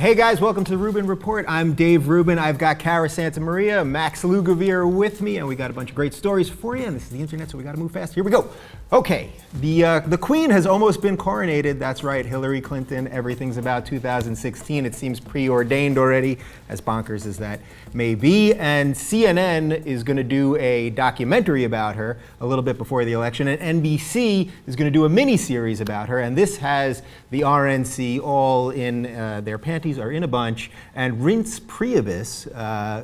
Hey guys, welcome to the Rubin Report. I'm Dave Rubin. I've got Cara Santamaria, Max Lugavere with me, and we got a bunch of great stories for you. And this is the internet, so we got to move fast. Here we go. Okay, the Queen has almost been coronated. That's right, Hillary Clinton. Everything's about 2016. It seems preordained already, as bonkers as that may be. And CNN is going to do a documentary about her a little bit before the election, and NBC is going to do a mini-series about her. And this has the RNC all in their panties are in a bunch, and Reince Priebus,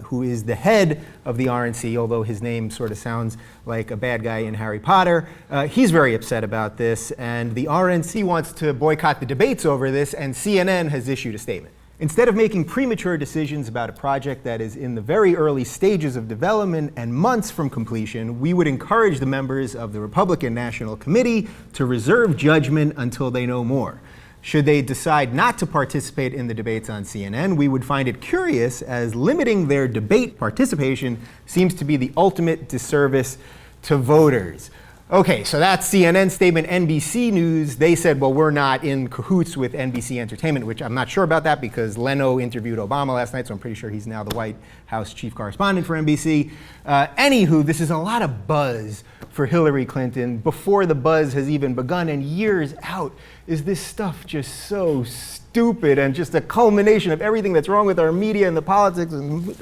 who is the head of the RNC, although his name sort of sounds like a bad guy in Harry Potter, he's very upset about this, and the RNC wants to boycott the debates over this, and CNN has issued a statement. Instead of making premature decisions about a project that is in the very early stages of development and months from completion, we would encourage the members of the Republican National Committee to reserve judgment until they know more. Should they decide not to participate in the debates on CNN, we would find it curious, as limiting their debate participation seems to be the ultimate disservice to voters. Okay, so that's CNN statement. NBC News, they said, well, we're not in cahoots with NBC Entertainment, which I'm not sure about that because Leno interviewed Obama last night, so I'm pretty sure he's now the White House chief correspondent for NBC. Anywho, this is a lot of buzz for Hillary Clinton before the buzz has even begun, and years out. Is this stuff just so stupid and just a culmination of everything that's wrong with our media and the politics? And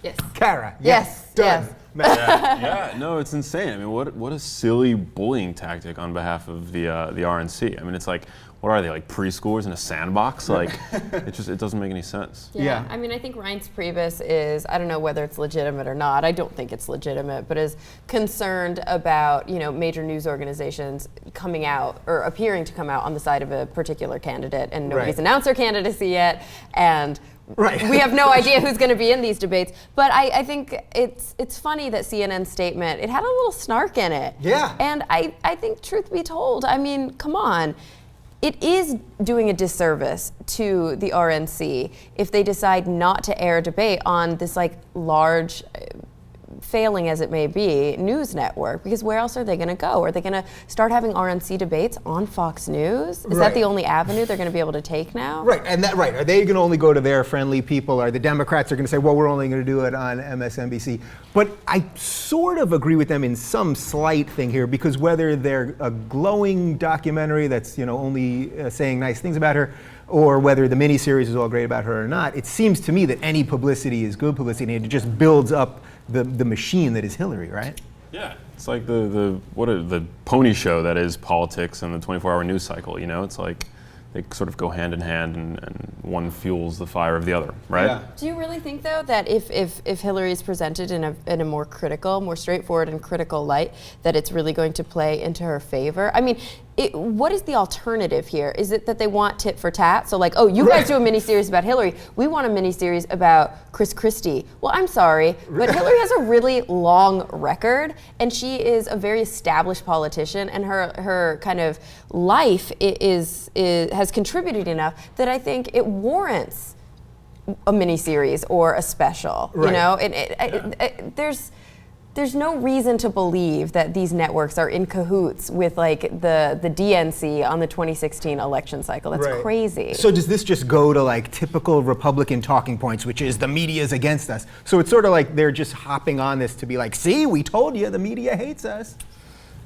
Yes. Cara. Yes. Done. Yes. Yeah, no, it's insane. I mean, what a silly bullying tactic on behalf of the RNC. I mean, it's like, what are they, like preschoolers in a sandbox? Like, it doesn't make any sense. Yeah. I mean, I think Reince Priebus is, I don't know whether it's legitimate or not. I don't think it's legitimate, but is concerned about, major news organizations coming out or appearing to come out on the side of a particular candidate, and nobody's announced their candidacy yet, and we have no idea who's going to be in these debates. But I think it's funny that CNN's statement, it had a little snark in it. Yeah. And I think, truth be told, I mean, come on. It is doing a disservice to the RNC if they decide not to air a debate on this large, failing as it may be, news network, because where else are they going to go? Are they going to start having RNC debates on Fox News? Is that the only avenue they're going to be able to take now? Right, are they going to only go to their friendly people? Or the Democrats are going to say, well, we're only going to do it on MSNBC? But I sort of agree with them in some slight thing here, because whether they're a glowing documentary that's only saying nice things about her, or whether the miniseries is all great about her or not, it seems to me that any publicity is good publicity, and it just builds up the machine that is Hillary, right? Yeah, it's like the pony show that is politics and the 24-hour news cycle. It's like they sort of go hand in hand, and one fuels the fire of the other, right? Yeah. Do you really think, though, that if Hillary is presented in a more critical, more straightforward and critical light, that it's really going to play into her favor? I mean, what is the alternative here? Is it that they want tit for tat? So you guys do a miniseries about Hillary. We want a miniseries about Chris Christie. Well, I'm sorry, but Hillary has a really long record, and she is a very established politician, and her kind of life has contributed enough that I think it warrants a miniseries or a special. There's no reason to believe that these networks are in cahoots with the DNC on the 2016 election cycle. That's crazy. So does this just go to typical Republican talking points, which is the media's against us? So it's sort of like they're just hopping on this to be like, see, we told you the media hates us.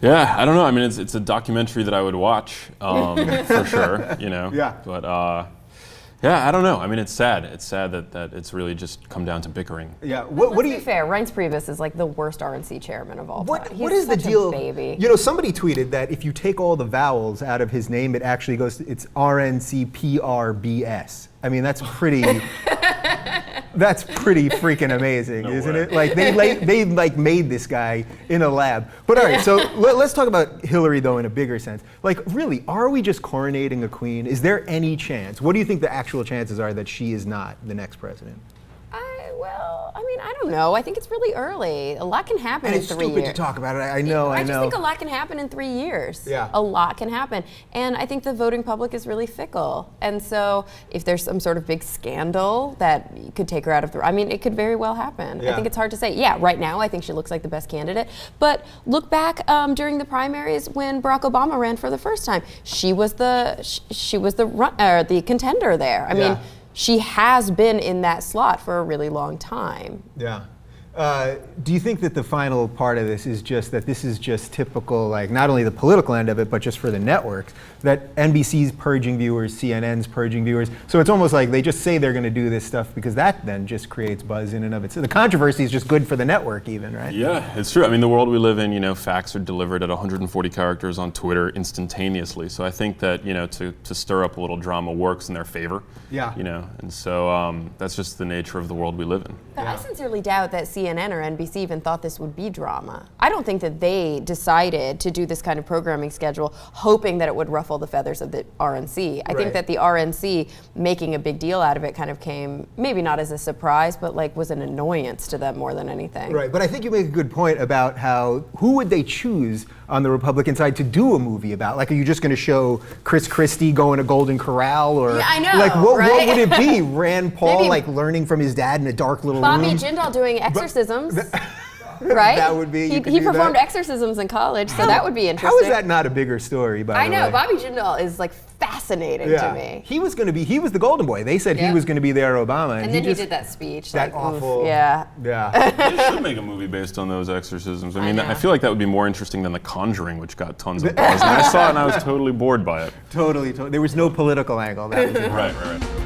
Yeah, I don't know. I mean, it's a documentary that I would watch for sure. Yeah. But yeah, I don't know. I mean, it's sad. It's sad that it's really just come down to bickering. Yeah. What do you? To be fair, Reince Priebus is the worst RNC chairman of all time. What is the deal? Baby. Somebody tweeted that if you take all the vowels out of his name, it actually goes. It's RNCPRBS. I mean, that's pretty. That's pretty freaking amazing, isn't it? They made this guy in a lab. But all right, so let's talk about Hillary though in a bigger sense. Really, are we just coronating a queen? Is there any chance? What do you think the actual chances are that she is not the next president? I don't know. I think it's really early. A lot can happen in 3 years. And it's stupid to talk about it. I know. I just think a lot can happen in 3 years. Yeah. A lot can happen. And I think the voting public is really fickle. And so if there's some sort of big scandal that could take her out of it could very well happen. Yeah. I think it's hard to say. Yeah, right now I think she looks like the best candidate. But look back during the primaries when Barack Obama ran for the first time. She was the contender there. I mean, she has been in that slot for a really long time. Yeah. Do you think that the final part of this is just that this is just typical, like not only the political end of it, but just for the networks, that NBC's purging viewers, CNN's purging viewers. So it's almost like they just say they're going to do this stuff because that then just creates buzz in and of itself. The controversy is just good for the network even, right? Yeah, it's true. I mean, the world we live in, facts are delivered at 140 characters on Twitter instantaneously. So I think that, to stir up a little drama works in their favor. Yeah. And so that's just the nature of the world we live in. But I sincerely doubt that CNN or NBC even thought this would be drama. I don't think that they decided to do this kind of programming schedule hoping that it would ruffle the feathers of the RNC. I think that the RNC making a big deal out of it kind of came, maybe not as a surprise, but like was an annoyance to them more than anything. Right, but I think you make a good point about who would they choose on the Republican side to do a movie about? Like, are you just going to show Chris Christie going to Golden Corral, or yeah, I know, like what would it be? Maybe Rand Paul like learning from his dad in a dark little Bobby room? Jindal doing exorcisms. Right? That would be. He performed exorcisms in college, so that would be interesting. How is that not a bigger story? By the way, I know Bobby Jindal is like fascinating to me. He was the golden boy. They said he was going to be their Obama, and then he did that speech. That like, awful. Oof, yeah. They should make a movie based on those exorcisms. I mean, I feel like that would be more interesting than The Conjuring, which got tons of buzz. And I saw it and I was totally bored by it. Totally. There was no political angle. That was it. Right.